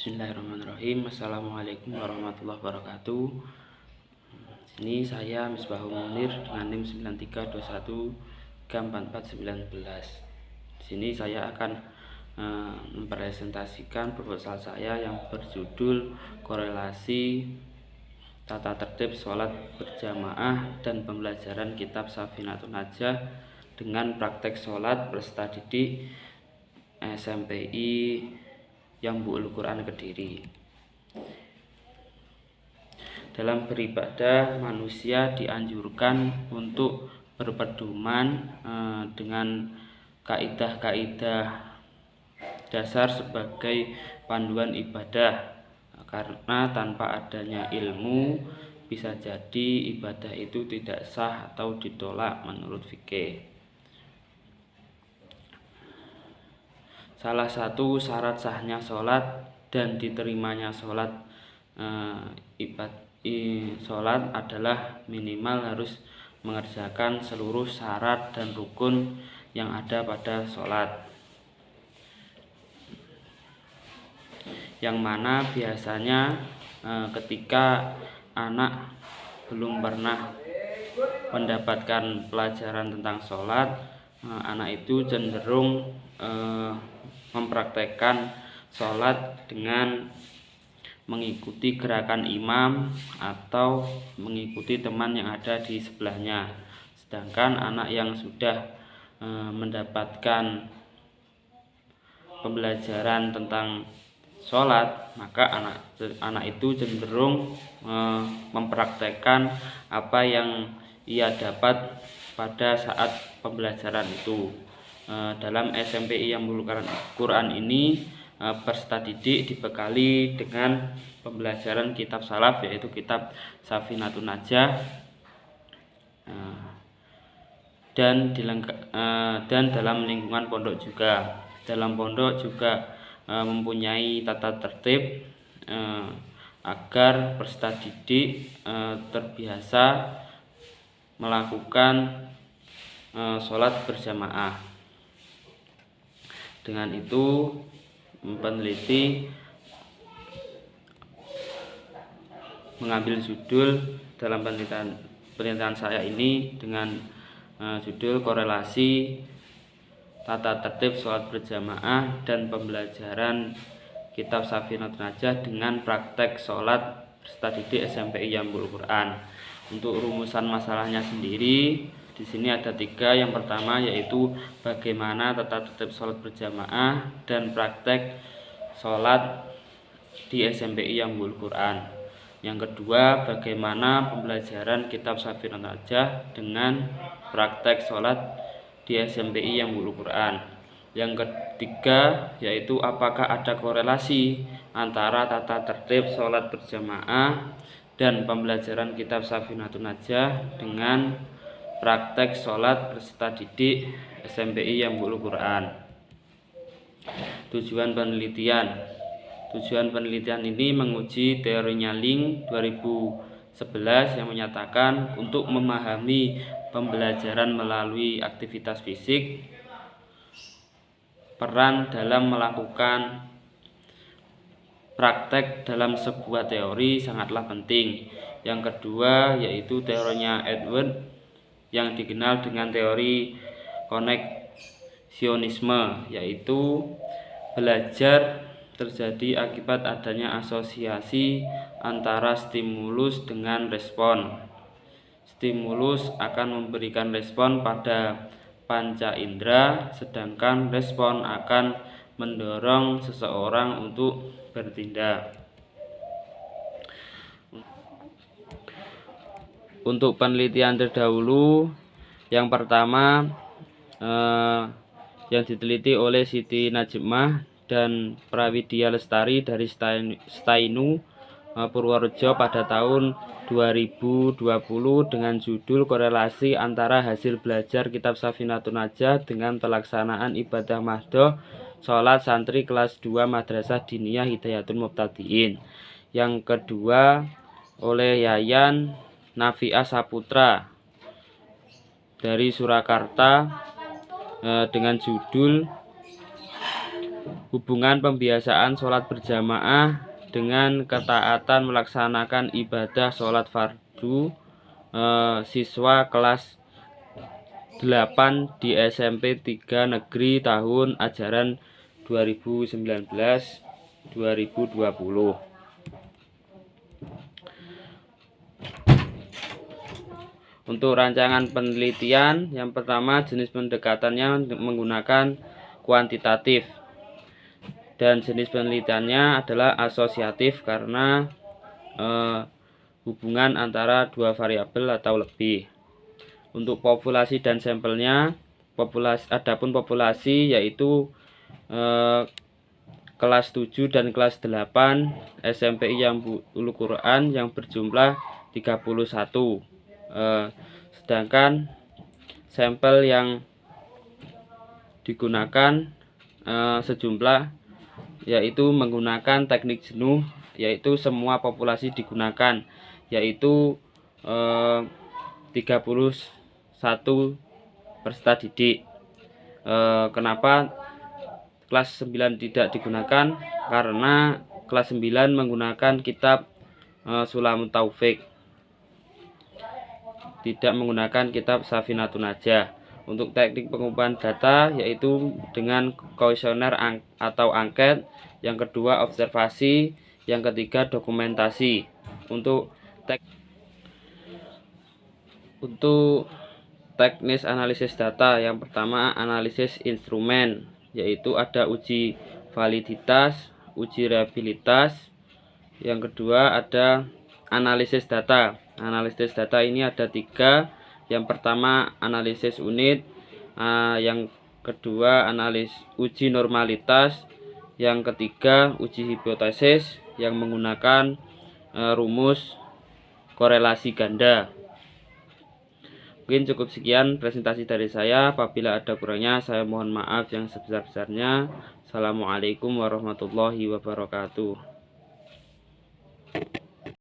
Bismillahirrahmanirrahim. Assalamualaikum warahmatullahi wabarakatuh. Ini saya Misbahul Munir dengan NIM 9321-4419. Di sini saya akan mempresentasikan proposal saya yang berjudul korelasi tata tertib sholat berjamaah dan pembelajaran kitab Safinatun Najah dengan praktek sholat peserta didik SMPI yang Bu'ul Quran Kediri. Dalam beribadah, manusia dianjurkan untuk berpedoman dengan kaidah-kaidah dasar sebagai panduan ibadah, karena tanpa adanya ilmu bisa jadi ibadah itu tidak sah atau ditolak menurut fikih. Salah satu syarat sahnya sholat dan diterimanya sholat sholat adalah minimal harus mengerjakan seluruh syarat dan rukun yang ada pada sholat, yang mana biasanya ketika anak belum pernah mendapatkan pelajaran tentang sholat, anak itu cenderung mempraktekkan sholat dengan mengikuti gerakan imam atau mengikuti teman yang ada di sebelahnya. Sedangkan anak yang sudah mendapatkan pembelajaran tentang sholat, maka anak itu cenderung mempraktekkan apa yang ia dapat pada saat pembelajaran itu. Dalam SMPI yang Bu'ul Quran ini, peserta didik dibekali dengan pembelajaran kitab salaf, yaitu kitab Safinatun Najah, dan dalam lingkungan pondok juga. Dalam pondok juga mempunyai tata tertib agar peserta didik terbiasa melakukan sholat berjamaah. Dengan itu, peneliti mengambil judul dalam penelitian saya ini dengan judul korelasi tata tertib sholat berjamaah dan pembelajaran kitab Safinatun Najah dengan praktek sholat peserta didik SMPI yang Bu'ul Quran. Untuk rumusan masalahnya sendiri, di sini ada 3. Yang pertama yaitu bagaimana tata tertib sholat berjamaah dan praktek sholat di SMPI yang Bu'ul Quran. Yang kedua, bagaimana pembelajaran kitab Safinatun Najah dengan praktek sholat di SMPI yang Bu'ul Quran. Yang ketiga yaitu apakah ada korelasi antara tata tertib sholat berjamaah dan pembelajaran kitab Safinatun Najah dengan praktek sholat peserta didik SMPI yang Bu'ul Quran. Tujuan penelitian ini menguji teorinya Link 2011 yang menyatakan untuk memahami pembelajaran melalui aktivitas fisik, peran dalam melakukan praktek dalam sebuah teori sangatlah penting. Yang kedua yaitu teorinya Edward yang dikenal dengan teori koneksionisme, yaitu belajar terjadi akibat adanya asosiasi antara stimulus dengan respon. Stimulus akan memberikan respon pada panca indera, sedangkan respon akan mendorong seseorang untuk bertindak. Untuk penelitian terdahulu, yang pertama yang diteliti oleh Siti Najmah dan Prawidia Lestari dari Stainu Purworejo pada tahun 2020 dengan judul korelasi antara hasil belajar kitab Safinatun Najah dengan pelaksanaan ibadah mahdoh sholat santri kelas 2 Madrasah Diniyah Hidayatul Mubtadiin. Yang kedua oleh Yayan Nafi'ah Saputra dari Surakarta dengan judul hubungan pembiasaan sholat berjamaah dengan ketaatan melaksanakan ibadah sholat fardu siswa kelas 8 di SMP 3 Negeri tahun ajaran 2019-2020. Untuk rancangan penelitian, yang pertama jenis pendekatannya menggunakan kuantitatif, dan jenis penelitiannya adalah asosiatif karena hubungan antara dua variabel atau lebih. Untuk populasi dan sampelnya, adapun populasi yaitu kelas 7 dan kelas 8 SMPI yang Ulu Quran yang berjumlah 31. Sedangkan sampel yang digunakan sejumlah, yaitu menggunakan teknik jenuh, yaitu semua populasi digunakan, yaitu 31 peserta didik. Kenapa kelas 9 tidak digunakan? Karena kelas 9 menggunakan kitab Sulamut Taufik, tidak menggunakan kitab Safinatun Najah. Untuk teknik pengumpulan data yaitu dengan kuesioner atau angket, yang kedua observasi, yang ketiga dokumentasi. Untuk teknis analisis data, yang pertama analisis instrumen, yaitu ada uji validitas, uji reliabilitas. Yang kedua ada analisis data. Analisis data ini ada 3. Yang pertama analisis unit, yang kedua uji normalitas, yang ketiga uji hipotesis yang menggunakan rumus korelasi ganda. Mungkin cukup sekian presentasi dari saya. Apabila ada kurangnya saya mohon maaf yang sebesar-besarnya. Assalamualaikum warahmatullahi wabarakatuh.